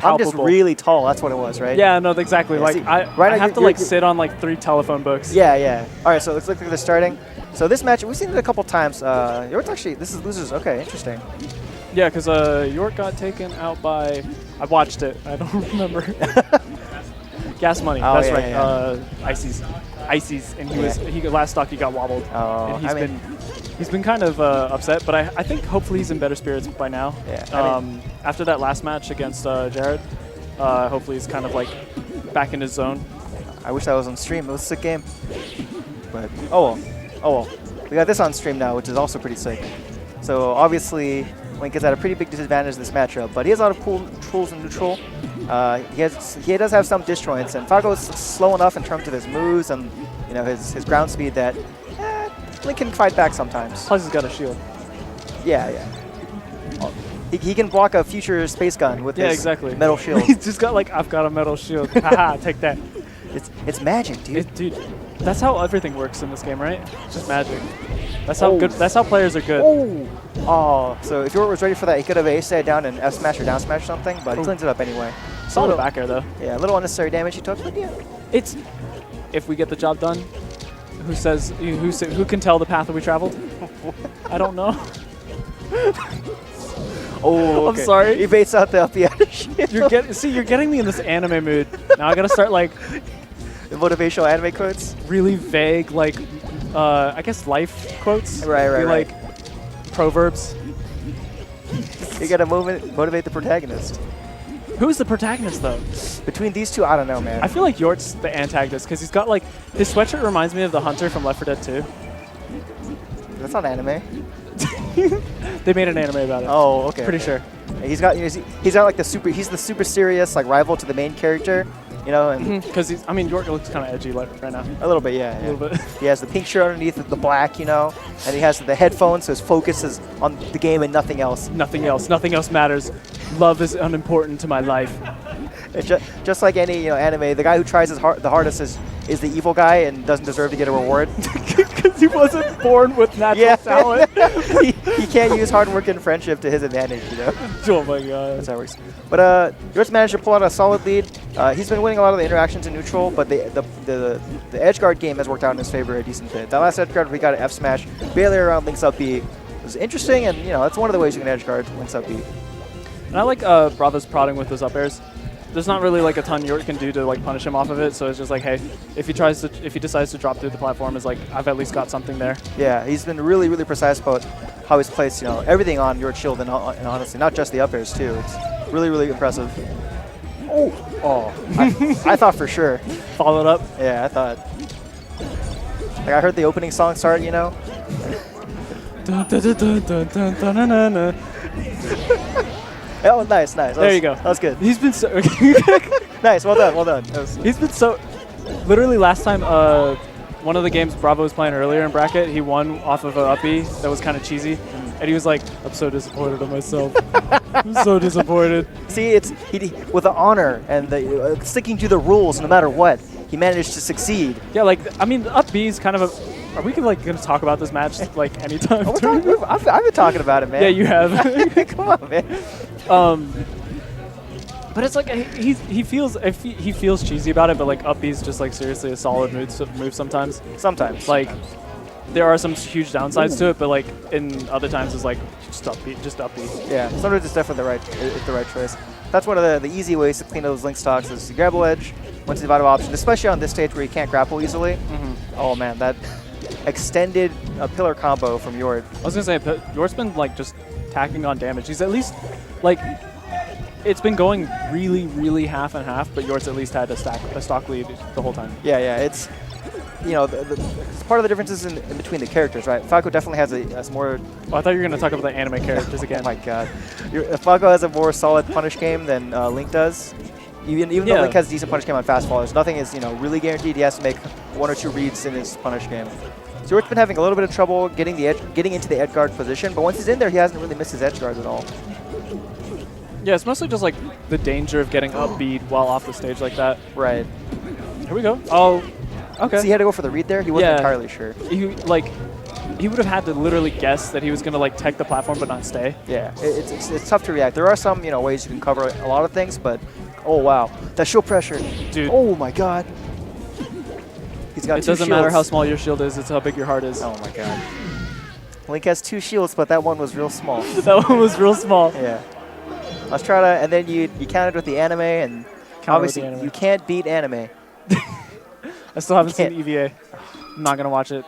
I'm just really tall. That's what it was, right? Yeah, no, exactly. Yeah, like see, I have to like sit on like 3 telephone books. Yeah, yeah. All right, so let's look at the starting. So this match, we've seen it a couple times. Yort's actually, this is losers. Okay, interesting. Yeah, because Yort got taken out by, I watched it. I don't remember. Gas Money. Oh, That's yeah, right. yeah. Ices, and he last stock he got wobbled. Oh, and he's been kind of upset, but I think hopefully he's in better spirits by now. Yeah. After that last match against Jared, hopefully he's kind of like back in his zone. I wish that was on stream. It was a sick game. But oh well. We got this on stream now, which is also pretty sick. So obviously, Link is at a pretty big disadvantage in this matchup, but he has a lot of cool tools in neutral. He does have some disjoints, and Falco is slow enough in terms of his moves and his ground speed that Link can fight back sometimes. Plus he's got a shield. Yeah. He can block a future space gun with his metal shield. He's just got like, I've got a metal shield. Haha, take that. It's magic, dude. Dude, that's how everything works in this game, right? It's just magic. That's how good. That's how players are good. Oh, so if Yort was ready for that, he could have ace down and F smash or down smash something, but he cleans it up anyway. Solid back air though. Yeah, a little unnecessary damage he took, but yeah. It's if we get the job done. Who can tell the path that we traveled? I don't know. Oh, okay. I'm sorry. He baits out the up You're getting me in this anime mood. Now I gotta start like the motivational anime quotes. Really vague, like I guess life quotes. Right. Like proverbs. You gotta motivate the protagonist. Who's the protagonist though? Between these two, I don't know, man. I feel like Yort's the antagonist because he's got like his sweatshirt reminds me of the hunter from Left 4 Dead 2. That's not anime. They made an anime about it. Oh, okay. Pretty sure. He's got like he's the super serious like rival to the main character, and because Yort looks kind of edgy right now. A little bit, yeah. A little bit. He has the pink shirt underneath the black, and he has the headphones, so his focus is on the game and nothing else. Nothing else matters. Love is unimportant to my life. It's just like any anime, the guy who tries the hardest is the evil guy and doesn't deserve to get a reward. Because he wasn't born with natural talent. he can't use hard work and friendship to his advantage, Oh my god. That's how it works. But Yort's managed to pull out a solid lead. He's been winning a lot of the interactions in neutral, but the edge guard game has worked out in his favor a decent bit. That last edge guard we got an F smash, barely around Link's up B. It was interesting, and that's one of the ways you can edge guard Link's up B. And I like Bravo's prodding with those up airs. There's not really like a ton Yort can do to like punish him off of it, so it's just like, hey, if he decides to drop through the platform, it's like I've at least got something there. Yeah, he's been really, really precise about how he's placed, everything on Yort's shield, and honestly, not just the up airs too. It's really, really impressive. I thought for sure. Followed up. Yeah, I thought. Like I heard the opening song start, Oh, nice. There you go. That was good. He's been so nice. Well done. He's been so. Literally last time, one of the games Bravo was playing earlier in bracket, he won off of an up B that was kind of cheesy, and he was like, "I'm so disappointed in myself. I'm so disappointed." See, he with the honor and the sticking to the rules no matter what, he managed to succeed. Yeah, up B is kind of a. Are we going to talk about this match like anytime? I've been talking about it, man. Yeah, you have. Come on, man. But it's like he feels cheesy about it, but like up B is just like seriously a solid move sometimes. Sometimes. Like there are some huge downsides to it, but like in other times it's like just up B. Yeah, sometimes it's definitely the right choice. That's one of the easy ways to clean those Link stocks is to grapple edge once you have out of option, especially on this stage where you can't grapple easily. Oh man, that extended pillar combo from Yort. I was gonna say Yort's been like just tacking on damage. He's at least like it's been going really, really half and half, but Yort's at least had a stock lead the whole time. Yeah, it's it's part of the differences in between the characters, right? Falco definitely has a more. Oh, I thought you were gonna talk about the anime characters again. Oh my god, Falco has a more solid punish game than Link does. Even though Link has a decent punish game on fast fallers, nothing is really guaranteed. He has to make 1 or 2 reads in his punish game. So Yort's been having a little bit of trouble getting into the edge guard position, but once he's in there, he hasn't really missed his edge guards at all. Yeah, it's mostly just like the danger of getting up beat while off the stage like that. Right. Here we go. Oh, okay. So he had to go for the read there? He wasn't entirely sure. he would have had to literally guess that he was going to like tech the platform but not stay. Yeah, it's tough to react. There are some ways you can cover a lot of things, but oh wow, that shield pressure, Dude. Oh my god. He's got It 2 doesn't matter how shields. small your shield is, it's how big your heart is. Oh my god. Link has 2 shields, but that one was real small. That one was real small. Yeah. Let's try to, and then you countered with the anime, and obviously you can't beat anime. I still haven't seen EVA. I'm not going to watch it.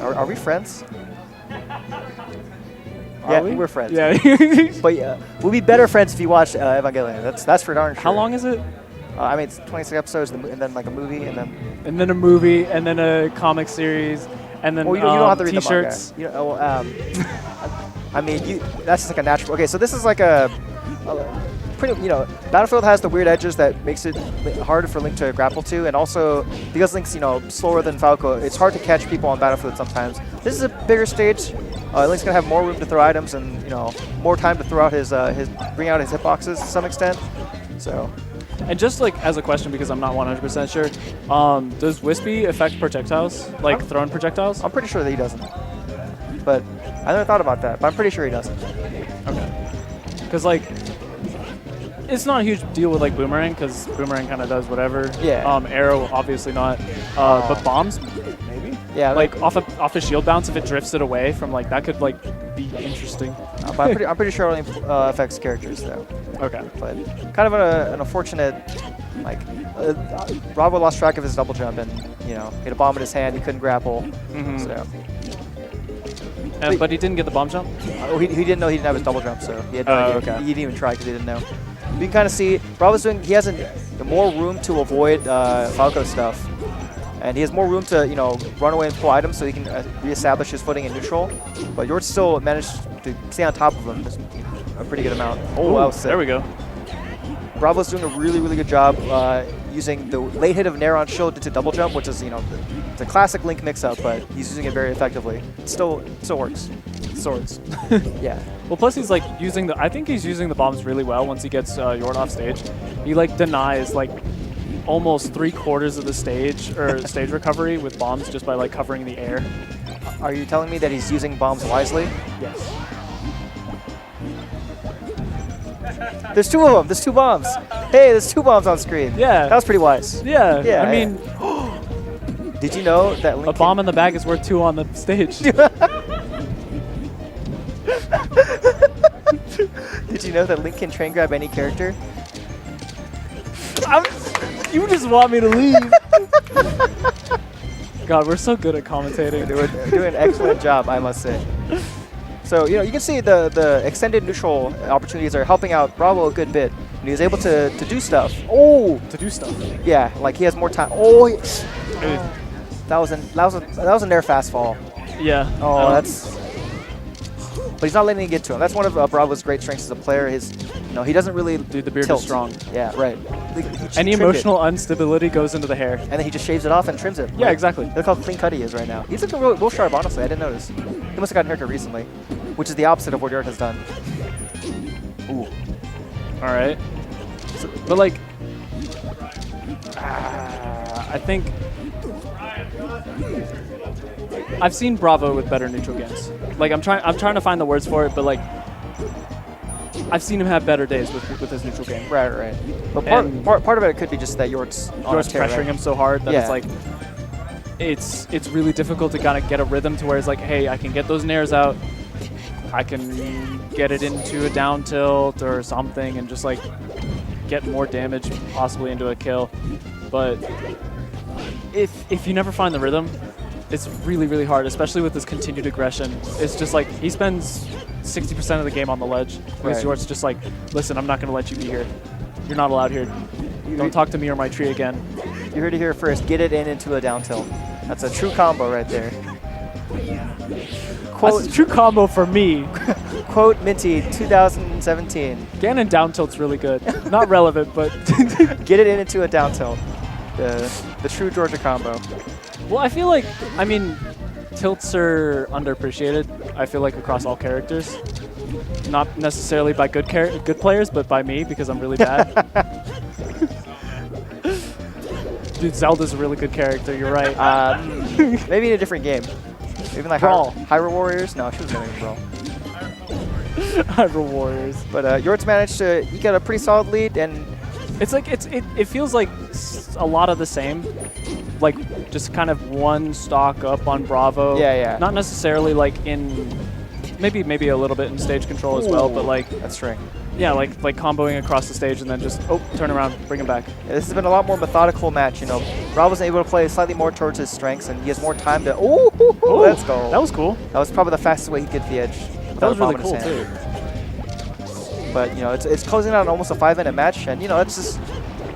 Are we friends? Are we? We're friends. Yeah. But yeah, we'll be better friends if you watch Evangelion. That's for darn sure. How long is it? I mean, it's 26 episodes, and then like a movie, and then... And then a movie, and then a comic series, and then well, you don't have to read T-shirts. the manga. I mean, that's just like a natural... Okay, so this is like a pretty, Battlefield has the weird edges that makes it harder for Link to grapple to, and also, because Link's, slower than Falco, it's hard to catch people on Battlefield sometimes. This is a bigger stage. Link's going to have more room to throw items and, more time to throw out bring out his hitboxes to some extent, so... And just like as a question, because I'm not 100% sure, does Wispy affect projectiles, like thrown projectiles? I'm pretty sure that he doesn't. But I never thought about that, but I'm pretty sure he doesn't. Okay. Because like, it's not a huge deal with like Boomerang, because Boomerang kind of does whatever. Yeah. Arrow, obviously not. But bombs, maybe? Yeah. Like off a shield bounce, if it drifts it away from like, that could like be interesting. But I'm pretty sure it only affects characters though. Okay. But kind of an unfortunate, like, Bravo lost track of his double jump and, he had a bomb in his hand, he couldn't grapple. Mm-hmm. So. But he didn't get the bomb jump? He didn't know he didn't have his double jump, so he had no idea. Okay. He didn't even try because he didn't know. You can kind of see, Bravo's he has more room to avoid Falco stuff. And he has more room to, run away and pull items so he can reestablish his footing in neutral. But Yort still managed to stay on top of him a pretty good amount. Oh, wow, sick. There we go. Bravo's doing a really, really good job using the late hit of Nair on shield to double jump, which is, it's a classic Link mix-up, but he's using it very effectively. It still works. Swords. Yeah. Well, plus he's like I think he's using the bombs really well once he gets Yort off stage. He like denies like almost 3/4 of the stage or stage recovery with bombs just by like covering the air. Are you telling me that he's using bombs wisely? Yes. There's 2 of them. There's 2 bombs. Hey, there's 2 bombs on screen. Yeah. That was pretty wise. Yeah. Yeah. I mean, did you know that Link a bomb in the bag is worth 2 on the stage. Did you know that Link can train grab any character? You just want me to leave. God, we're so good at commentating. We're doing an excellent job, I must say. So, you can see the extended neutral opportunities are helping out Bravo a good bit. And he's able to do stuff. Oh! To do stuff. Yeah, like he has more time. Oh! That was a Nair fast fall. Yeah. Oh, that's... But he's not letting it get to him. That's one of Bravo's great strengths as a player. He doesn't really Dude, the beard tilt. is strong. Yeah, right. Any emotional instability goes into the hair. And then he just shaves it off and trims it. Yeah, exactly. Look how clean cut he is right now. He's looking real sharp, honestly. I didn't notice. He must have gotten a haircut recently, which is the opposite of what Yort has done. Ooh. All right. So, but like, I think I've seen Bravo with better neutral games. Like I'm trying to find the words for it, but like I've seen him have better days with his neutral game. Right. But part of it could be just that Yort's pressuring him so hard that yeah. it's like it's really difficult to kind of get a rhythm to where it's like, hey, I can get those nairs out, I can get it into a down tilt or something, and just like get more damage possibly into a kill. But if you never find the rhythm, it's really, really hard, especially with this continued aggression. It's just like he spends 60% of the game on the ledge. Because Yort's just like, listen, I'm not going to let you be here. You're not allowed here. Don't talk to me or my tree again. You heard it here first. Get it into a down tilt. That's a true combo right there. That's a true combo for me. Quote Minty, 2017. Ganon down tilt's really good. Not relevant, but get it into a down tilt. The true Georgia combo. Well, I feel like, I mean, tilts are underappreciated, I feel like, across all characters. Not necessarily by good players, but by me, because I'm really bad. Dude, Zelda's a really good character, you're right. Maybe in a different game. Even like Brawl. Hyrule Warriors? No, she was going to Brawl. Hyrule Warriors. But Yort's managed to eke out a pretty solid lead, and It's like it feels like a lot of the same, like just kind of one stock up on Bravo. Yeah, yeah. Not necessarily like in maybe a little bit in stage control as well, but like that's string. yeah, like comboing across the stage and then just turn around, bring him back. Yeah, this has been a lot more methodical match. You know, Bravo's able to play slightly more towards his strengths, and he has more time to. Ooh, let's go. That was cool. That was probably the fastest way he could get to the edge. That was really Bomb in cool his too. hand. But you know, it's closing out on almost a 5-minute match, and you know, it's just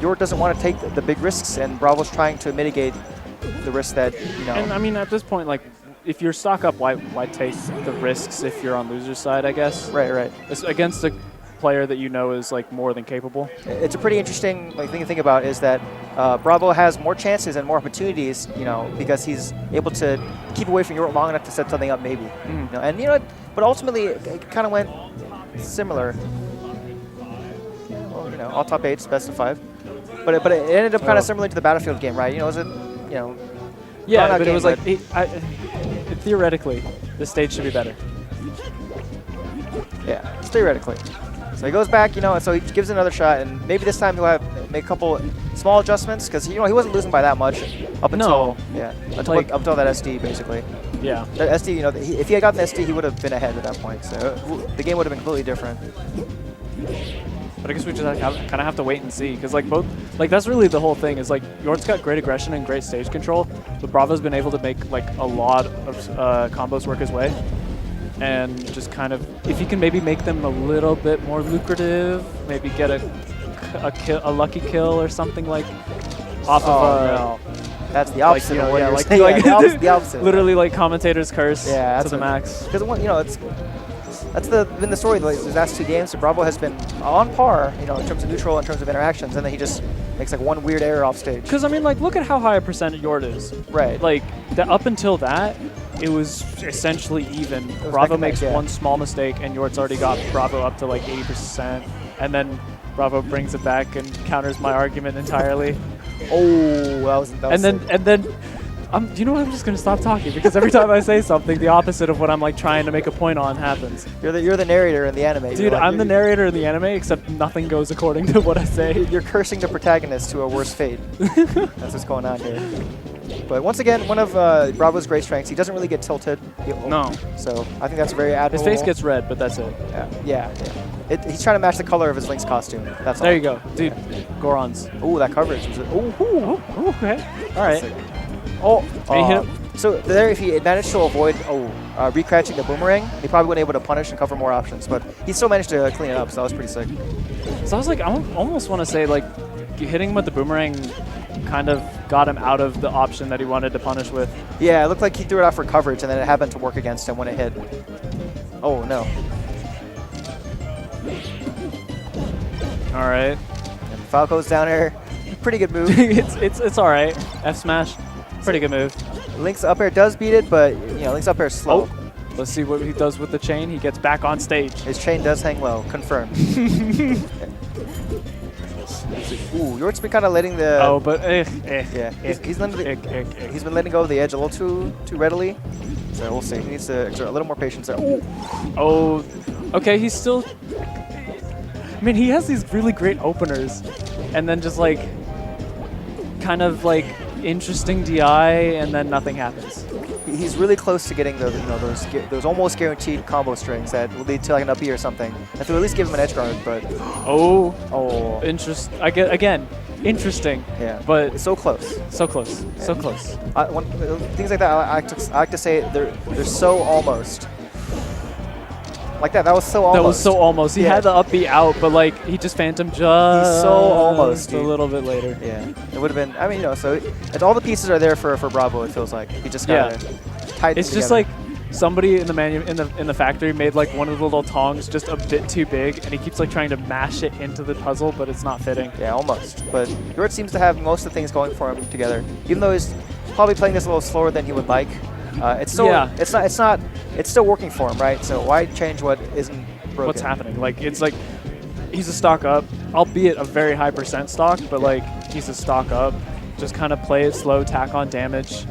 Yort doesn't want to take the big risks, and Bravo's trying to mitigate the risks that you know. And I mean, at this point, like, if you're stock up, why take the risks if you're on loser's side? I guess. Right. It's against a player that you know is like more than capable. It's a pretty interesting thing to think about is that Bravo has more chances and more opportunities, you know, because he's able to keep away from Yort long enough to set something up, maybe. You know, and you know, but ultimately it kind of went similar. Well, you know, all top 8s, best of 5. But it ended up kind of similar to the Battlefield game, right? You know, was it, you know? Yeah, but game, it was like theoretically, the stage should be better. Yeah, theoretically. So he goes back, you know, and so he gives it another shot, and maybe this time he'll make a couple small adjustments because you know he wasn't losing by that much up until up until that SD basically. Yeah. That SD, you know, if he had gotten the SD, he would have been ahead at that point. So the game would have been completely different. But I guess we just kind of have to wait and see because that's really the whole thing is like Yort's got great aggression and great stage control, but Bravo's been able to make like a lot of combos work his way. And just kind of, if you can maybe make them a little bit more lucrative, maybe get a lucky kill or something like off no. That's the opposite like, of what yeah, you're like, saying. like Yeah, the opposite. Literally like commentator's curse to the max. Because you know that's been the story like, these last 2 games. So Bravo has been on par, you know, in terms of neutral, in terms of interactions, and then he just makes like one weird error off stage. Because I mean, like, look at how high a percent Yort is. Right. Like up until that, it was essentially even. Bravo makes one small mistake, and Yort's already got Bravo up to like 80%, and then Bravo brings it back and counters my argument entirely. Oh, that was and then you know what? I'm just gonna stop talking because every time I say something, the opposite of what I'm like trying to make a point on happens. You're the narrator in the anime. Dude, I'm the narrator in the anime, except nothing goes according to what I say. You're cursing the protagonist to a worse fate. That's what's going on here. But once again, one of Bravo's great strengths, he doesn't really get tilted. No. So I think that's very admirable. His face gets red, but that's it. Yeah. He's trying to match the color of his Link's costume. That's all. There you go. Dude, Goron's. Ooh, that coverage. Okay. All right. So there, if he managed to avoid recratching the boomerang, he probably wouldn't able to punish and cover more options. But he still managed to clean it up, so that was pretty sick. So I was like, I almost want to say like hitting him with the boomerang kind of got him out of the option that he wanted to punish with. Yeah, it looked like he threw it out for coverage, and then it happened to work against him when it hit. Oh no. All right. And Falco's down there. Pretty good move. it's all right. F smash. Pretty good move. Link's up air does beat it, but you know Link's up air is slow. Oh. Let's see what he does with the chain. He gets back on stage. His chain does hang low. Confirmed. Ooh, Yort's been kind of letting the. Oh, but he's been letting go of the edge a little too readily. So we'll see. He needs to exert a little more patience there. Ooh. Oh, okay. He's still. I mean, he has these really great openers, and then just like, kind of like interesting DI, and then nothing happens. He's really close to getting the those almost guaranteed combo strings that will lead to like an up B or something. I have to at least give him an edge guard, but Again, interesting. Yeah, but it's so close. So close. Yeah. So close. Things like that, I like to say they're so almost. Like that was so almost. That was so almost. He had the up B out, but like he just phantom just He's so almost a little bit later. Yeah, it would have been. I mean, you know, so all the pieces are there for Bravo. It feels like he just got tied. It's just like somebody in the factory made like one of the little tongs just a bit too big, and he keeps like trying to mash it into the puzzle, but it's not fitting. Yeah, almost. But Yort seems to have most of the things going for him together, even though he's probably playing this a little slower than he would like. It's still it's still working for him, right? So why change what isn't broken? What's happening? Like it's like he's a stock up, albeit a very high percent stock, but like he's a stock up. Just kind of play it slow, tack on damage.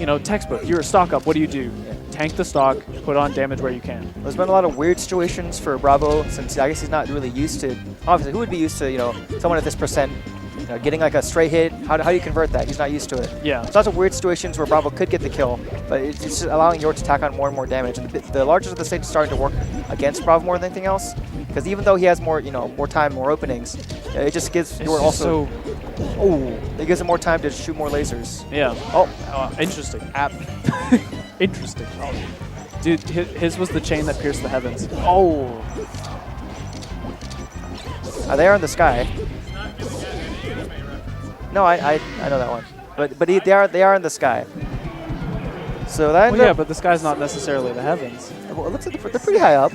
you know, textbook. You're a stock up. What do? Yeah. Tank the stock, put on damage where you can. There's been a lot of weird situations for Bravo since I guess he's not really used to. Obviously, who would be used to, you know, someone at this percent, you know, getting like a stray hit? How do you convert that? He's not used to it. Yeah. So lots of weird situations where Bravo could get the kill, but it's just allowing Yort to tack on more and more damage. And the larger the stage is starting to work against Bravo more than anything else, because even though he has more, you know, more time, more openings, it just gives Yort also. Oh, it gives him more time to shoot more lasers. Yeah. Oh, Interesting. Interesting. Oh. Dude, his was the chain that pierced the heavens. oh. They are in the sky. No, I know that one, but they are in the sky. So that Well, yeah, but the sky's not necessarily the heavens. well, it looks like they're pretty high up.